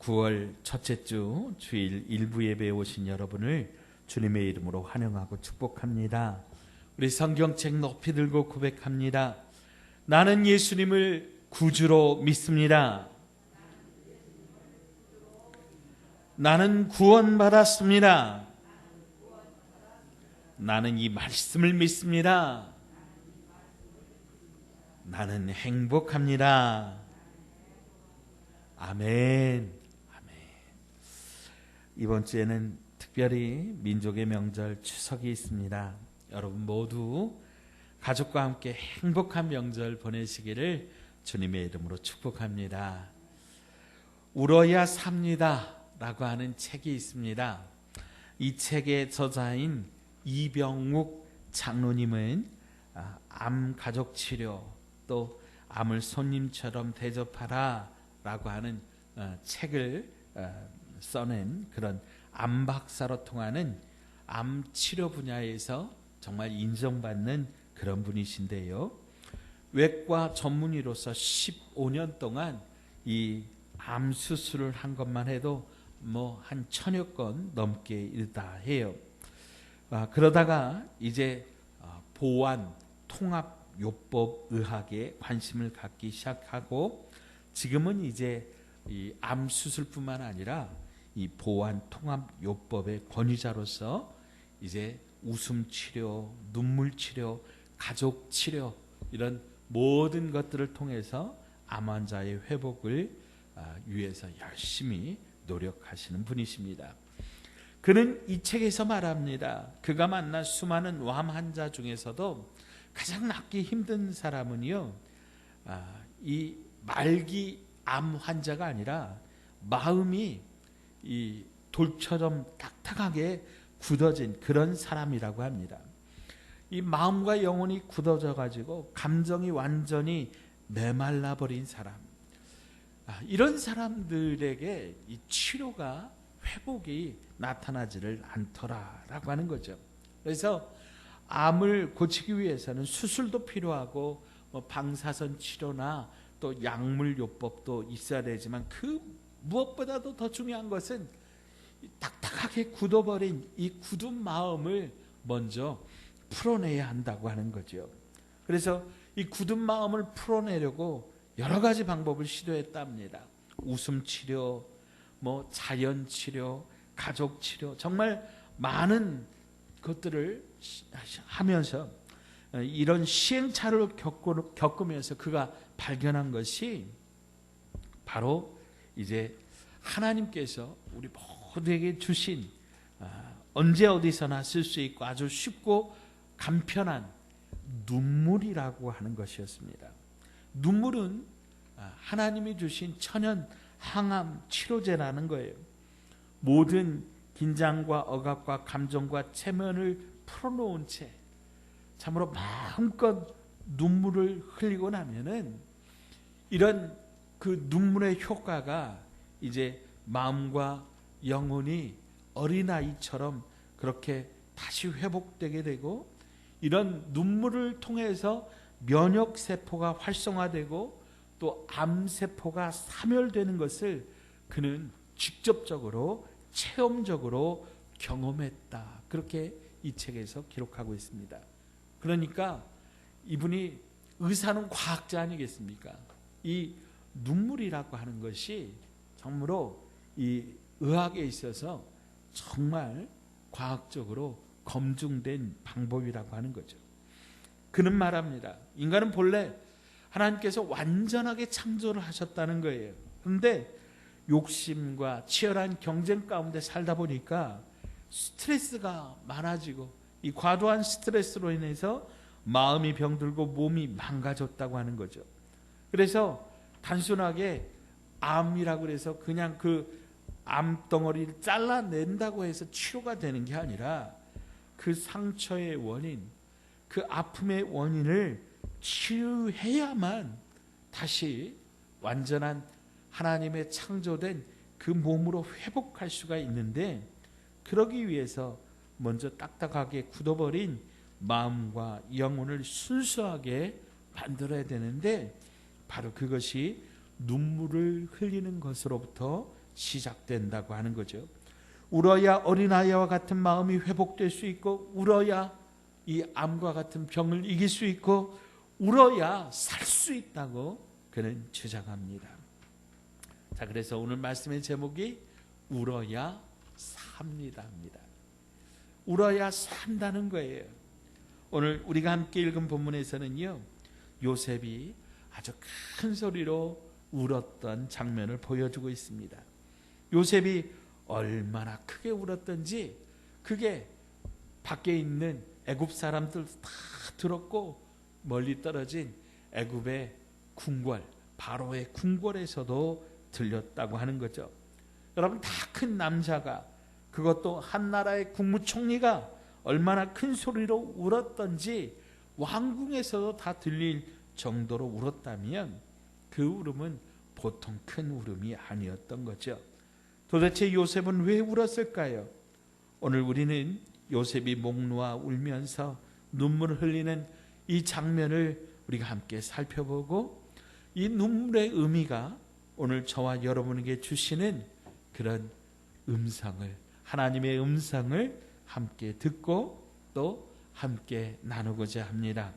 9월 첫째 주 주일 일부 예배에 오신 여러분을 주님의 이름으로 환영하고 축복합니다. 우리 성경책 높이 들고 고백합니다. 나는 예수님을 구주로 믿습니다. 나는 구원받았습니다. 나는 이 말씀을 믿습니다. 나는 행복합니다. 아멘. 아멘. 이번 주에는 특별히 민족의 명절 추석이 있습니다. 여러분 모두 가족과 함께 행복한 명절 보내시기를 주님의 이름으로 축복합니다. 울어야 삽니다 라고 하는 책이 있습니다. 이 책의 저자인 이병욱 장로님은 암 가족 치료 또 암을 손님처럼 대접하라 라고 하는 책을 써낸 그런 암 박사로 통하는 암 치료 분야에서 정말 인정받는 그런 분이신데요. 외과 전문의로서 15년 동안 이 암 수술을 한 것만 해도 한 1000여 건 넘게 이르다 해요. 그러다가 이제 보완 통합 요법 의학에 관심을 갖기 시작하고 지금은 이제 이 암 수술뿐만 아니라 이 보완 통합 요법의 권위자로서 이제 웃음 치료, 눈물 치료, 가족 치료 이런 모든 것들을 통해서 암 환자의 회복을 위해서 열심히 노력하시는 분이십니다. 그는 이 책에서 말합니다. 그가 만난 수많은 암 환자 중에서도 가장 낫기 힘든 사람은요, 이 말기 암 환자가 아니라 마음이 이 돌처럼 딱딱하게 굳어진 그런 사람이라고 합니다. 이 마음과 영혼이 굳어져 가지고 감정이 완전히 메말라 버린 사람, 이런 사람들에게 이 치료가 회복이 나타나지를 않더라라고 하는 거죠. 그래서 암을 고치기 위해서는 수술도 필요하고 방사선 치료나 또 약물 요법도 있어야 되지만 그 무엇보다도 더 중요한 것은 딱딱하게 굳어버린 이 굳은 마음을 먼저 풀어내야 한다고 하는 거죠. 그래서 이 굳은 마음을 풀어내려고 여러 가지 방법을 시도했답니다. 웃음 치료, 자연 치료, 가족 치료, 정말 많은 것들을 하면서 이런 시행착오를 겪으면서 그가 발견한 것이 바로 이제 하나님께서 우리 모두에게 주신 언제 어디서나 쓸 수 있고 아주 쉽고 간편한 눈물이라고 하는 것이었습니다. 눈물은 하나님이 주신 천연 항암 치료제라는 거예요. 모든 긴장과 억압과 감정과 체면을 풀어놓은 채 참으로 마음껏 눈물을 흘리고 나면은 이런 그 눈물의 효과가 이제 마음과 영혼이 어린아이처럼 그렇게 다시 회복되게 되고 이런 눈물을 통해서 면역세포가 활성화되고 또 암세포가 사멸되는 것을 그는 직접적으로 체험적으로 경험했다. 그렇게 이 책에서 기록하고 있습니다. 그러니까 이분이 의사는 과학자 아니겠습니까? 이 눈물이라고 하는 것이 정말로 이 의학에 있어서 정말 과학적으로 검증된 방법이라고 하는 거죠. 그는 말합니다. 인간은 본래 하나님께서 완전하게 창조를 하셨다는 거예요. 그런데 욕심과 치열한 경쟁 가운데 살다 보니까 스트레스가 많아지고 이 과도한 스트레스로 인해서 마음이 병들고 몸이 망가졌다고 하는 거죠. 그래서 단순하게 암이라고 해서 그냥 그 암덩어리를 잘라낸다고 해서 치료가 되는 게 아니라 그 상처의 원인, 그 아픔의 원인을 치유해야만 다시 완전한 하나님의 창조된 그 몸으로 회복할 수가 있는데 그러기 위해서 먼저 딱딱하게 굳어버린 마음과 영혼을 순수하게 만들어야 되는데 바로 그것이 눈물을 흘리는 것으로부터 시작된다고 하는 거죠. 울어야 어린아이와 같은 마음이 회복될 수 있고, 울어야 이 암과 같은 병을 이길 수 있고, 울어야 살 수 있다고 그는 주장합니다. 자, 그래서 오늘 말씀의 제목이 울어야 삽니다 입니다. 울어야 산다는 거예요. 오늘 우리가 함께 읽은 본문에서는요, 요셉이 아주 큰 소리로 울었던 장면을 보여주고 있습니다. 요셉이 얼마나 크게 울었던지 그게 밖에 있는 애굽 사람들 다 들었고, 멀리 떨어진 애굽의 궁궐, 바로의 궁궐에서도 들렸다고 하는 거죠. 여러분, 다 큰 남자가, 그것도 한 나라의 국무총리가 얼마나 큰 소리로 울었던지 왕궁에서도 다 들릴 정도로 울었다면 그 울음은 보통 큰 울음이 아니었던 거죠. 도대체 요셉은 왜 울었을까요? 오늘 우리는 요셉이 목 놓아 울면서 눈물을 흘리는 이 장면을 우리가 함께 살펴보고, 이 눈물의 의미가 오늘 저와 여러분에게 주시는 그런 음성을, 하나님의 음성을 함께 듣고 또 함께 나누고자 합니다.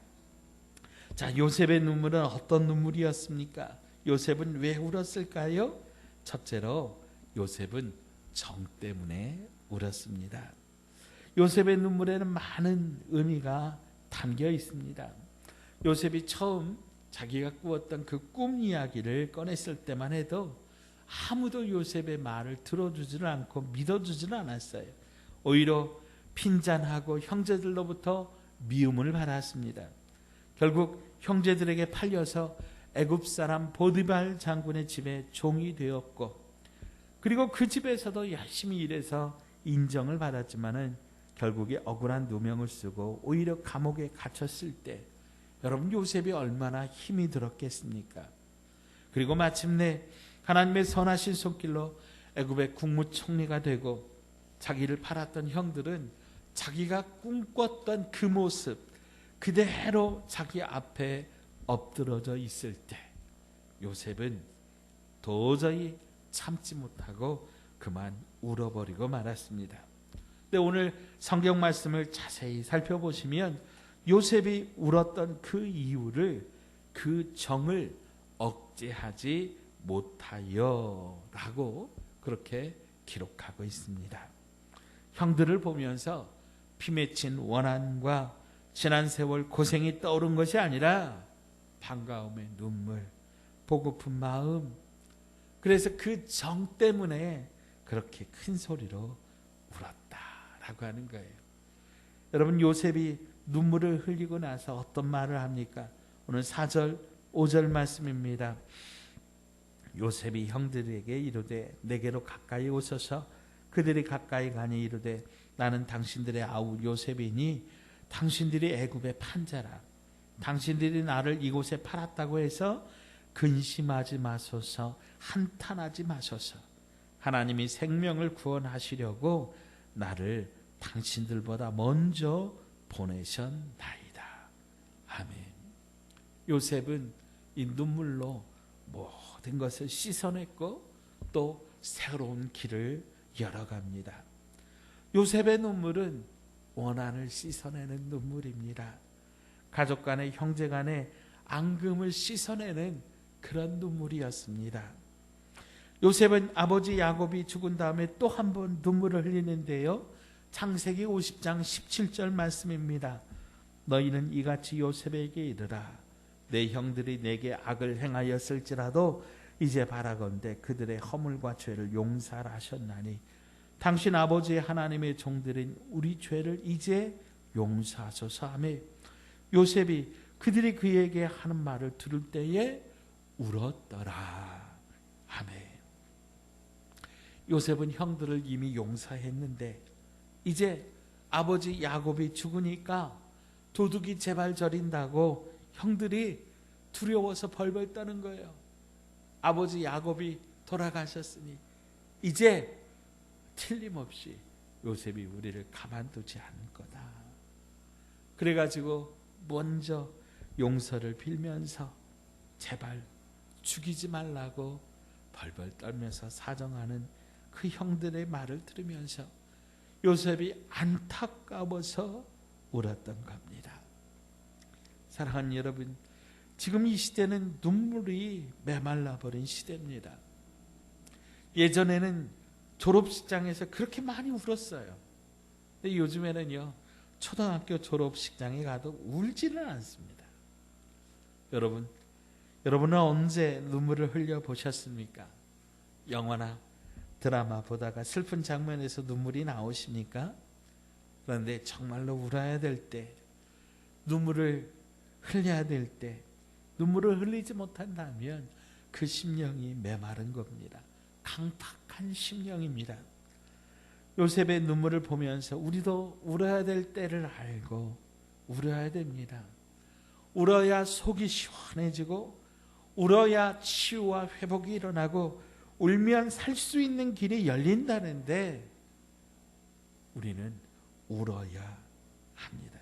자, 요셉의 눈물은 어떤 눈물이었습니까? 요셉은 왜 울었을까요? 첫째로 요셉은 정 때문에 울었습니다. 요셉의 눈물에는 많은 의미가 담겨 있습니다. 요셉이 처음 자기가 꾸었던 그 꿈 이야기를 꺼냈을 때만 해도 아무도 요셉의 말을 들어주지를 않고 믿어주지는 않았어요. 오히려 핀잔하고 형제들로부터 미움을 받았습니다. 결국 형제들에게 팔려서 애굽 사람 보디발 장군의 집에 종이 되었고, 그리고 그 집에서도 열심히 일해서 인정을 받았지만은 결국에 억울한 누명을 쓰고 오히려 감옥에 갇혔을 때 여러분, 요셉이 얼마나 힘이 들었겠습니까? 그리고 마침내 하나님의 선하신 손길로 애굽의 국무총리가 되고, 자기를 팔았던 형들은 자기가 꿈꿨던 그 모습 그대로 자기 앞에 엎드러져 있을 때 요셉은 도저히 참지 못하고 그만 울어버리고 말았습니다. 근데 오늘 성경 말씀을 자세히 살펴보시면 요셉이 울었던 그 이유를, 그 정을 억제하지 못하여 라고 그렇게 기록하고 있습니다. 형들을 보면서 피 맺힌 원한과 지난 세월 고생이 떠오른 것이 아니라 반가움의 눈물, 보고픈 마음, 그래서 그 정 때문에 그렇게 큰 소리로 울었다라고 하는 거예요. 여러분, 요셉이 눈물을 흘리고 나서 어떤 말을 합니까? 오늘 4절 5절 말씀입니다. 요셉이 형들에게 이르되 내게로 가까이 오소서. 그들이 가까이 가니 이르되 나는 당신들의 아우 요셉이니 당신들이 애굽의 판자라. 당신들이 나를 이곳에 팔았다고 해서 근심하지 마소서, 한탄하지 마소서. 하나님이 생명을 구원하시려고 나를 당신들보다 먼저 보내셨나이다. 아멘. 요셉은 이 눈물로 모든 것을 씻어냈고 또 새로운 길을 열어갑니다. 요셉의 눈물은 원한을 씻어내는 눈물입니다. 가족 간의, 형제 간의 앙금을 씻어내는 그런 눈물이었습니다. 요셉은 아버지 야곱이 죽은 다음에 또 한 번 눈물을 흘리는데요, 창세기 50장 17절 말씀입니다. 너희는 이같이 요셉에게 이르라. 내 형들이 내게 악을 행하였을지라도 이제 바라건대 그들의 허물과 죄를 용서하셨나니 당신 아버지의 하나님의 종들인 우리 죄를 이제 용서하소서 하며, 요셉이 그들이 그에게 하는 말을 들을 때에 울었더라. 아멘. 요셉은 형들을 이미 용서했는데 이제 아버지 야곱이 죽으니까 도둑이 제발 저린다고 형들이 두려워서 벌벌 떠는 거예요. 아버지 야곱이 돌아가셨으니 이제 틀림없이 요셉이 우리를 가만두지 않을 거다. 그래가지고 먼저 용서를 빌면서 제발 죽이지 말라고 벌벌 떨면서 사정하는 그 형들의 말을 들으면서 요셉이 안타까워서 울었던 겁니다. 사랑하는 여러분, 지금 이 시대는 눈물이 메말라 버린 시대입니다. 예전에는 졸업식장에서 그렇게 많이 울었어요. 근데 요즘에는요, 초등학교 졸업식장에 가도 울지는 않습니다. 여러분은 언제 눈물을 흘려 보셨습니까? 영화나 드라마 보다가 슬픈 장면에서 눈물이 나오십니까? 그런데 정말로 울어야 될 때, 눈물을 흘려야 될 때, 눈물을 흘리지 못한다면 그 심령이 메마른 겁니다. 강팍한 심령입니다. 요셉의 눈물을 보면서 우리도 울어야 될 때를 알고 울어야 됩니다. 울어야 속이 시원해지고, 울어야 치유와 회복이 일어나고, 울면 살 수 있는 길이 열린다는데 우리는 울어야 합니다.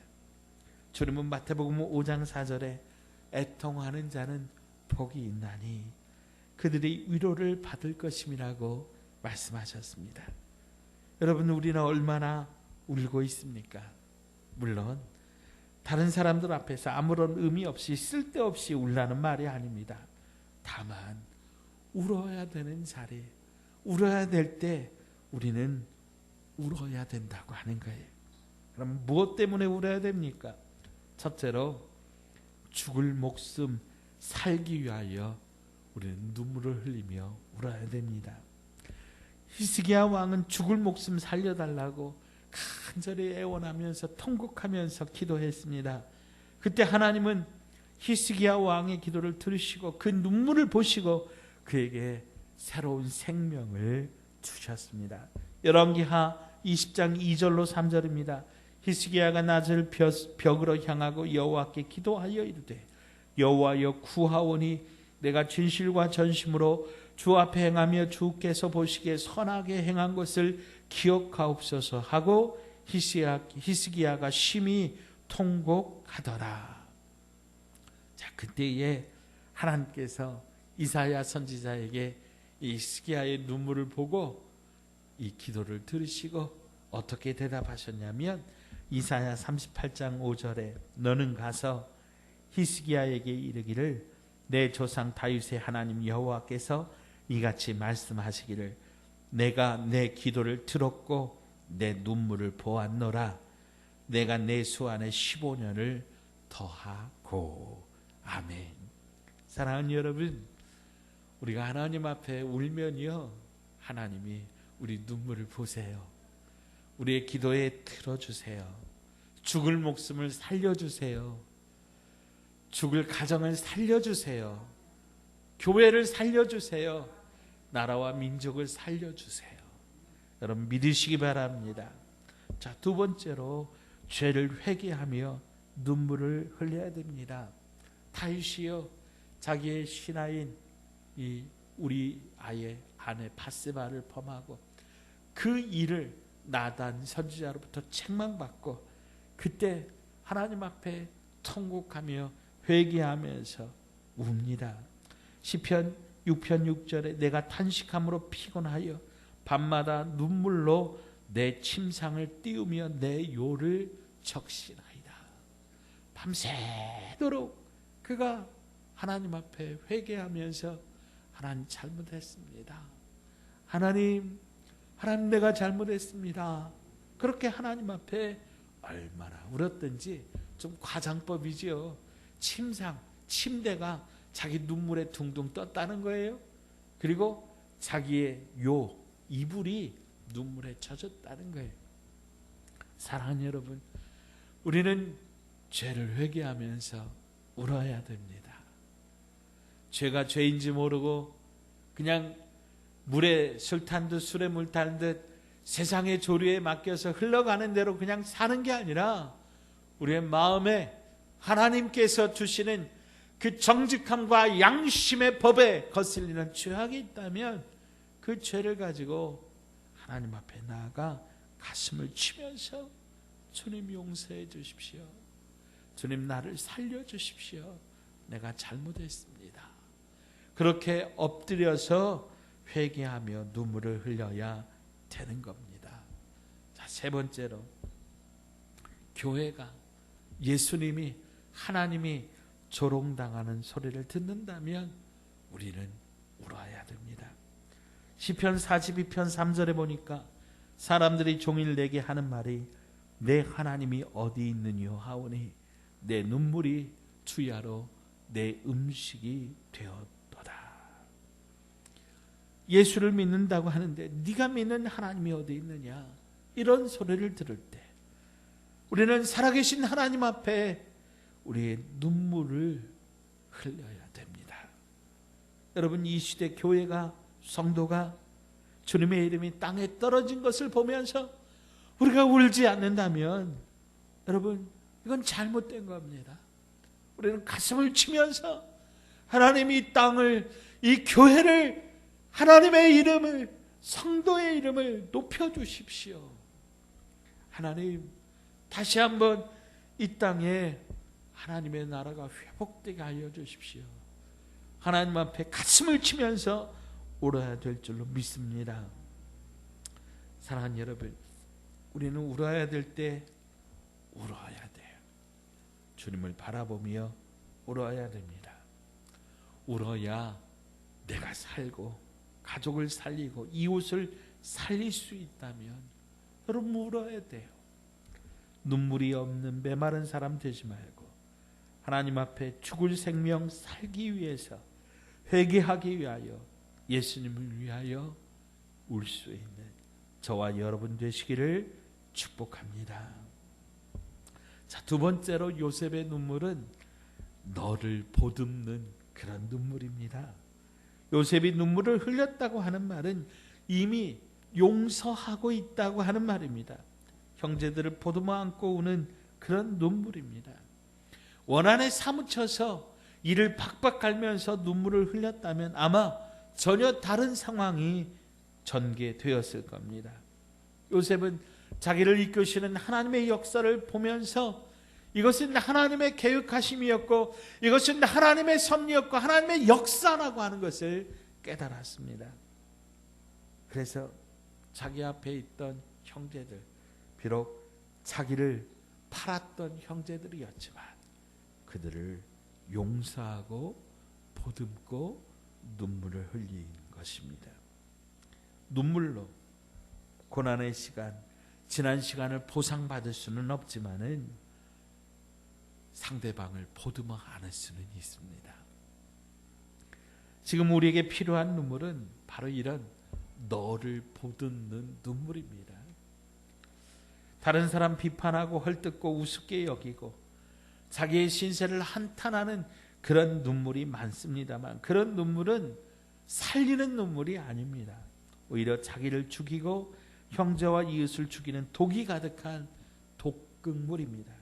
주님은 마태복음 5장 4절에 애통하는 자는 복이 있나니 그들이 위로를 받을 것임이라고 말씀하셨습니다. 여러분, 우리는 얼마나 울고 있습니까? 물론 다른 사람들 앞에서 아무런 의미 없이 쓸데없이 울라는 말이 아닙니다. 다만 울어야 되는 자리, 울어야 될 때 우리는 울어야 된다고 하는 거예요. 그럼 무엇 때문에 울어야 됩니까? 첫째로 죽을 목숨 살기 위하여 우리는 눈물을 흘리며 울어야 됩니다. 히스기야 왕은 죽을 목숨 살려달라고 간절히 애원하면서 통곡하면서 기도했습니다. 그때 하나님은 히스기야 왕의 기도를 들으시고 그 눈물을 보시고 그에게 새로운 생명을 주셨습니다. 열왕기하 20장 2절로 3절입니다. 히스기야가 낮을 벽으로 향하고 여호와께 기도하여 이르되 여호와여 구하오니 내가 진실과 전심으로 주 앞에 행하며 주께서 보시기에 선하게 행한 것을 기억하옵소서 하고 히스기야가 심히 통곡하더라. 자, 그때에 하나님께서 이사야 선지자에게 이 히스기야의 눈물을 보고 이 기도를 들으시고 어떻게 대답하셨냐면 이사야 38장 5절에 너는 가서 히스기야에게 이르기를 내 조상 다윗의 하나님 여호와께서 이같이 말씀하시기를 내가 내 기도를 들었고 내 눈물을 보았노라. 내가 내 수 안에 15년을 더하고. 아멘. 사랑하는 여러분, 우리가 하나님 앞에 울면요, 하나님이 우리 눈물을 보세요. 우리의 기도에 들어주세요. 죽을 목숨을 살려주세요. 죽을 가정을 살려주세요. 교회를 살려주세요. 나라와 민족을 살려주세요. 여러분 믿으시기 바랍니다. 자, 두 번째로 죄를 회개하며 눈물을 흘려야 됩니다. 다윗이요, 자기의 신하인 이 우리 아의 아내 바세바를 범하고 그 일을 나단 선지자로부터 책망받고 그때 하나님 앞에 통곡하며 회개하면서 웁니다. 시편 6편 6절에 내가 탄식함으로 피곤하여 밤마다 눈물로 내 침상을 띄우며 내 요를 적시나이다. 밤새도록 그가 하나님 앞에 회개하면서 하나님 잘못했습니다. 하나님 내가 잘못했습니다. 그렇게 하나님 앞에 얼마나 울었든지, 좀 과장법이지요. 침대가 자기 눈물에 둥둥 떴다는 거예요. 그리고 자기의 이불이 눈물에 젖었다는 거예요. 사랑하는 여러분, 우리는 죄를 회개하면서 울어야 됩니다. 죄가 죄인지 모르고 그냥 물에 술 탄 듯 술에 물 탄 듯 세상의 조류에 맡겨서 흘러가는 대로 그냥 사는 게 아니라 우리의 마음에 하나님께서 주시는 그 정직함과 양심의 법에 거슬리는 죄악이 있다면 그 죄를 가지고 하나님 앞에 나아가 가슴을 치면서 주님 용서해 주십시오. 주님 나를 살려 주십시오. 내가 잘못했습니다. 그렇게 엎드려서 회개하며 눈물을 흘려야 되는 겁니다. 자, 세 번째로 교회가 예수님이 하나님이 조롱당하는 소리를 듣는다면 우리는 울어야 됩니다. 시편 42편 3절에 보니까 사람들이 종일 내게 하는 말이 내 하나님이 어디 있느뇨 하오니 내 눈물이 주야로 내 음식이 되었도다. 예수를 믿는다고 하는데 네가 믿는 하나님이 어디 있느냐, 이런 소리를 들을 때 우리는 살아계신 하나님 앞에 우리의 눈물을 흘려야 됩니다. 여러분, 이 시대 교회가, 성도가 주님의 이름이 땅에 떨어진 것을 보면서 우리가 울지 않는다면 여러분, 이건 잘못된 겁니다. 우리는 가슴을 치면서 하나님이 이 땅을, 이 교회를, 하나님의 이름을, 성도의 이름을 높여주십시오. 하나님, 다시 한번 이 땅에 하나님의 나라가 회복되게 하여 주십시오. 하나님 앞에 가슴을 치면서 울어야 될 줄로 믿습니다. 사랑하는 여러분, 우리는 울어야 될 때 울어야 돼요. 주님을 바라보며 울어야 됩니다. 울어야 내가 살고 가족을 살리고 이웃을 살릴 수 있다면 여러분 울어야 돼요. 눈물이 없는 메마른 사람 되지 말고 하나님 앞에 죽을 생명 살기 위해서, 회개하기 위하여, 예수님을 위하여 울 수 있는 저와 여러분 되시기를 축복합니다. 자, 두 번째로 요셉의 눈물은 너를 보듬는 그런 눈물입니다. 요셉이 눈물을 흘렸다고 하는 말은 이미 용서하고 있다고 하는 말입니다. 형제들을 보듬어 안고 우는 그런 눈물입니다. 원한에 사무쳐서 이를 박박 갈면서 눈물을 흘렸다면 아마 전혀 다른 상황이 전개되었을 겁니다. 요셉은 자기를 이끄시는 하나님의 역사를 보면서 이것은 하나님의 계획하심이었고 이것은 하나님의 섭리였고 하나님의 역사라고 하는 것을 깨달았습니다. 그래서 자기 앞에 있던 형제들, 비록 자기를 팔았던 형제들이었지만 그들을 용서하고 보듬고 눈물을 흘린 것입니다. 눈물로 고난의 시간, 지난 시간을 보상받을 수는 없지만은 상대방을 보듬어 안을 수는 있습니다. 지금 우리에게 필요한 눈물은 바로 이런 너를 보듬는 눈물입니다. 다른 사람 비판하고 헐뜯고 우습게 여기고 자기의 신세를 한탄하는 그런 눈물이 많습니다만 그런 눈물은 살리는 눈물이 아닙니다. 오히려 자기를 죽이고 형제와 이웃을 죽이는 독이 가득한 독극물입니다.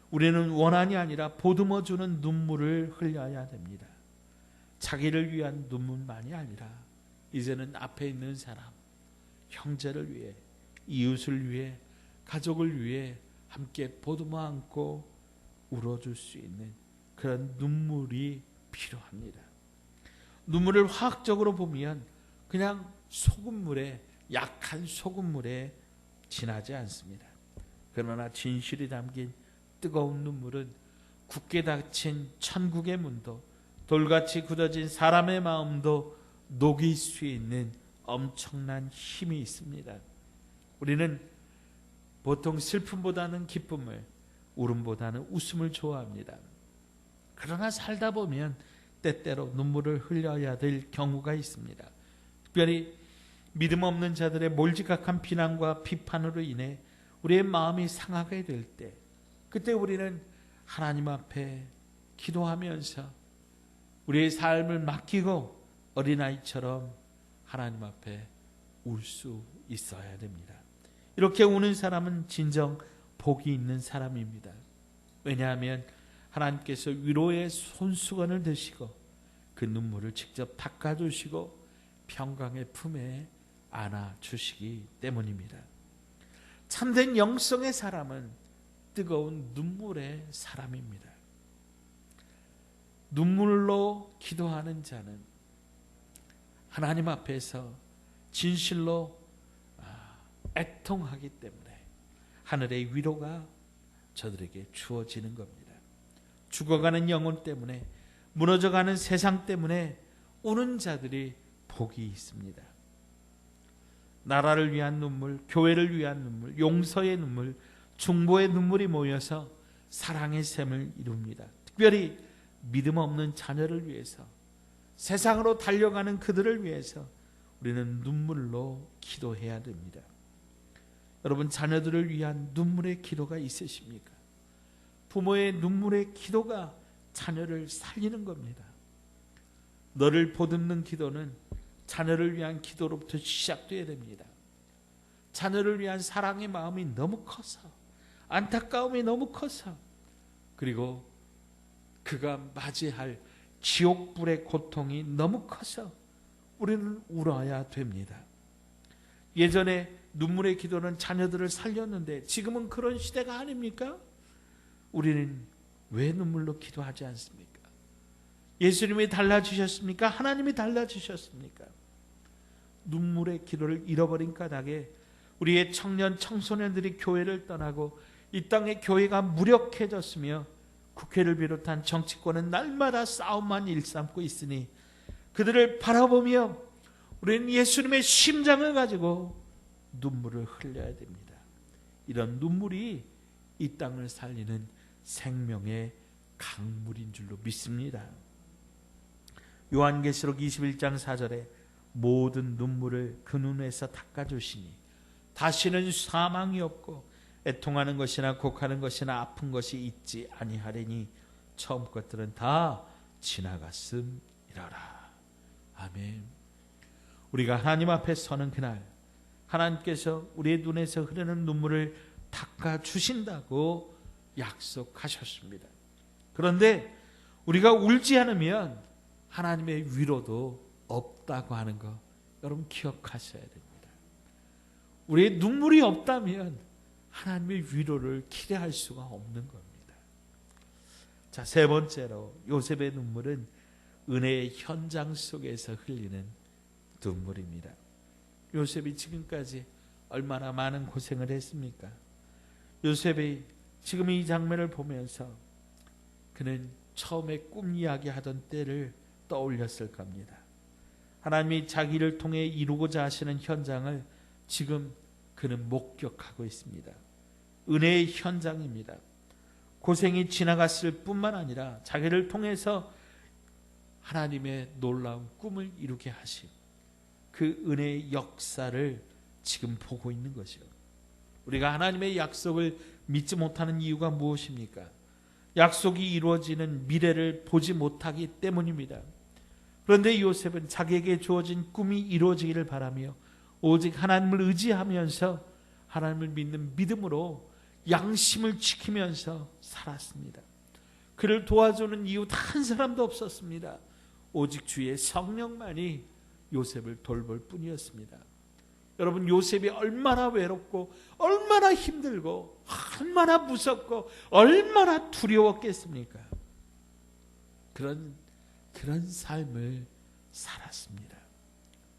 우리는 원한이 아니라 보듬어주는 눈물을 흘려야 됩니다. 자기를 위한 눈물만이 아니라 이제는 앞에 있는 사람, 형제를 위해, 이웃을 위해, 가족을 위해 함께 보듬어 안고 울어줄 수 있는 그런 눈물이 필요합니다. 눈물을 화학적으로 보면 그냥 소금물에, 약한 소금물에 지나지 않습니다. 그러나 진실이 담긴 뜨거운 눈물은 굳게 닫힌 천국의 문도, 돌같이 굳어진 사람의 마음도 녹일 수 있는 엄청난 힘이 있습니다. 우리는 보통 슬픔보다는 기쁨을, 울음보다는 웃음을 좋아합니다. 그러나 살다 보면 때때로 눈물을 흘려야 될 경우가 있습니다. 특별히 믿음 없는 자들의 몰지각한 비난과 비판으로 인해 우리의 마음이 상하게 될 때, 그때 우리는 하나님 앞에 기도하면서 우리의 삶을 맡기고 어린아이처럼 하나님 앞에 울 수 있어야 됩니다. 이렇게 우는 사람은 진정 복이 있는 사람입니다. 왜냐하면 하나님께서 위로의 손수건을 드시고 그 눈물을 직접 닦아주시고 평강의 품에 안아주시기 때문입니다. 참된 영성의 사람은 뜨거운 눈물의 사람입니다. 눈물로 기도하는 자는 하나님 앞에서 진실로 애통하기 때문에 하늘의 위로가 저들에게 주어지는 겁니다. 죽어가는 영혼 때문에, 무너져가는 세상 때문에 우는 자들이 복이 있습니다. 나라를 위한 눈물, 교회를 위한 눈물, 용서의 눈물, 중보의 눈물이 모여서 사랑의 샘을 이룹니다. 특별히 믿음 없는 자녀를 위해서, 세상으로 달려가는 그들을 위해서 우리는 눈물로 기도해야 됩니다. 여러분, 자녀들을 위한 눈물의 기도가 있으십니까? 부모의 눈물의 기도가 자녀를 살리는 겁니다. 너를 보듬는 기도는 자녀를 위한 기도로부터 시작돼야 됩니다. 자녀를 위한 사랑의 마음이 너무 커서, 안타까움이 너무 커서, 그리고 그가 맞이할 지옥불의 고통이 너무 커서 우리는 울어야 됩니다. 예전에 눈물의 기도는 자녀들을 살렸는데 지금은 그런 시대가 아닙니까? 우리는 왜 눈물로 기도하지 않습니까? 예수님이 달라주셨습니까? 하나님이 달라주셨습니까? 눈물의 기도를 잃어버린 까닭에 우리의 청년 청소년들이 교회를 떠나고 이 땅의 교회가 무력해졌으며 국회를 비롯한 정치권은 날마다 싸움만 일삼고 있으니 그들을 바라보며 우리는 예수님의 심장을 가지고 눈물을 흘려야 됩니다. 이런 눈물이 이 땅을 살리는 생명의 강물인 줄로 믿습니다. 요한계시록 21장 4절에 모든 눈물을 그 눈에서 닦아주시니 다시는 사망이 없고 애통하는 것이나 곡하는 것이나 아픈 것이 있지 아니하리니 처음 것들은 다 지나갔음이라라. 아멘. 우리가 하나님 앞에 서는 그날 하나님께서 우리의 눈에서 흐르는 눈물을 닦아주신다고 약속하셨습니다. 그런데 우리가 울지 않으면 하나님의 위로도 없다고 하는 거 여러분 기억하셔야 됩니다. 우리의 눈물이 없다면 하나님의 위로를 기대할 수가 없는 겁니다. 자, 세 번째로 요셉의 눈물은 은혜의 현장 속에서 흘리는 눈물입니다. 요셉이 지금까지 얼마나 많은 고생을 했습니까? 요셉이 지금 이 장면을 보면서 그는 처음에 꿈 이야기하던 때를 떠올렸을 겁니다. 하나님이 자기를 통해 이루고자 하시는 현장을 지금 그는 목격하고 있습니다. 은혜의 현장입니다. 고생이 지나갔을 뿐만 아니라 자기를 통해서 하나님의 놀라운 꿈을 이루게 하신 그 은혜의 역사를 지금 보고 있는 것이요. 우리가 하나님의 약속을 믿지 못하는 이유가 무엇입니까? 약속이 이루어지는 미래를 보지 못하기 때문입니다. 그런데 요셉은 자기에게 주어진 꿈이 이루어지기를 바라며 오직 하나님을 의지하면서 하나님을 믿는 믿음으로 양심을 지키면서 살았습니다. 그를 도와주는 이웃 한 사람도 없었습니다. 오직 주의 성령만이 요셉을 돌볼 뿐이었습니다. 여러분, 요셉이 얼마나 외롭고 얼마나 힘들고 얼마나 무섭고 얼마나 두려웠겠습니까? 그런 삶을 살았습니다.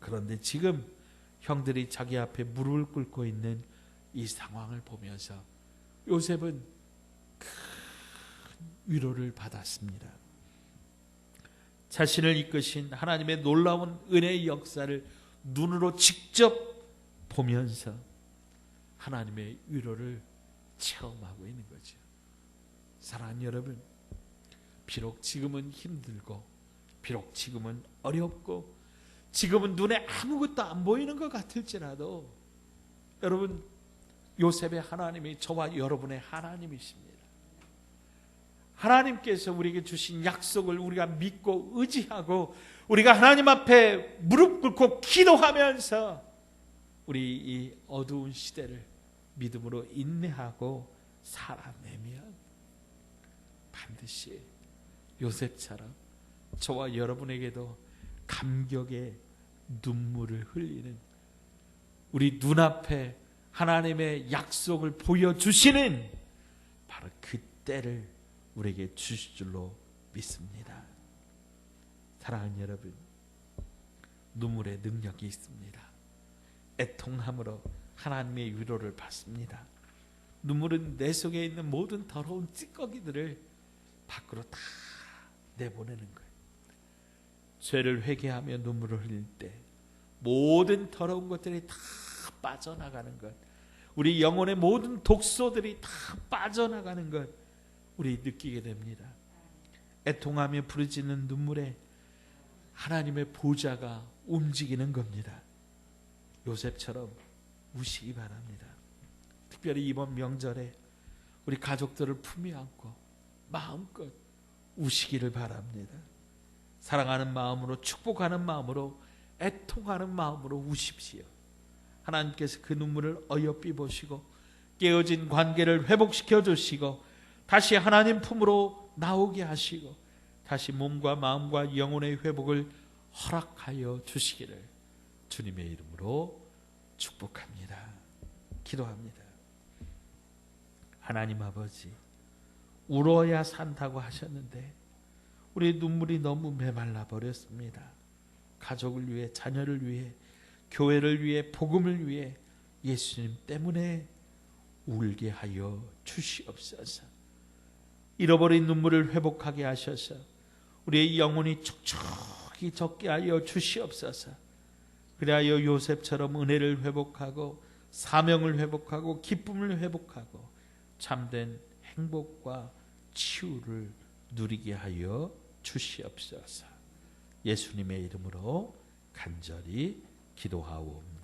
그런데 지금 형들이 자기 앞에 무릎을 꿇고 있는 이 상황을 보면서 요셉은 큰 위로를 받았습니다. 자신을 이끄신 하나님의 놀라운 은혜의 역사를 눈으로 직접 보면서 하나님의 위로를 체험하고 있는 거죠. 사랑하는 여러분, 비록 지금은 힘들고 비록 지금은 어렵고 지금은 눈에 아무것도 안 보이는 것 같을지라도 여러분, 요셉의 하나님이 저와 여러분의 하나님이십니다. 하나님께서 우리에게 주신 약속을 우리가 믿고 의지하고 우리가 하나님 앞에 무릎 꿇고 기도하면서 우리 이 어두운 시대를 믿음으로 인내하고 살아내면 반드시 요셉처럼 저와 여러분에게도 감격의 눈물을 흘리는, 우리 눈앞에 하나님의 약속을 보여주시는 바로 그 때를 우리에게 주실 줄로 믿습니다. 사랑하는 여러분, 눈물의 능력이 있습니다. 애통함으로 하나님의 위로를 받습니다. 눈물은 내 속에 있는 모든 더러운 찌꺼기들을 밖으로 다 내보내는 거예요. 죄를 회개하며 눈물을 흘릴 때 모든 더러운 것들이 다 빠져나가는 것, 우리 영혼의 모든 독소들이 다 빠져나가는 것 우리 느끼게 됩니다. 애통하며 부르짖는 눈물에 하나님의 보좌가 움직이는 겁니다. 요셉처럼 우시기 바랍니다. 특별히 이번 명절에 우리 가족들을 품에 안고 마음껏 우시기를 바랍니다. 사랑하는 마음으로, 축복하는 마음으로, 애통하는 마음으로 우십시오. 하나님께서 그 눈물을 어여삐 보시고 깨어진 관계를 회복시켜 주시고 다시 하나님 품으로 나오게 하시고 다시 몸과 마음과 영혼의 회복을 허락하여 주시기를 주님의 이름으로 축복합니다. 기도합니다. 하나님 아버지, 울어야 산다고 하셨는데 우리 눈물이 너무 메말라 버렸습니다. 가족을 위해, 자녀를 위해, 교회를 위해, 복음을 위해 예수님 때문에 울게 하여 주시옵소서. 잃어버린 눈물을 회복하게 하셔서 우리의 영혼이 촉촉히 젖게 하여 주시옵소서. 그리하여 요셉처럼 은혜를 회복하고 사명을 회복하고 기쁨을 회복하고 참된 행복과 치유를 누리게 하여 주시옵소서. 예수님의 이름으로 간절히 기도하옵나이다.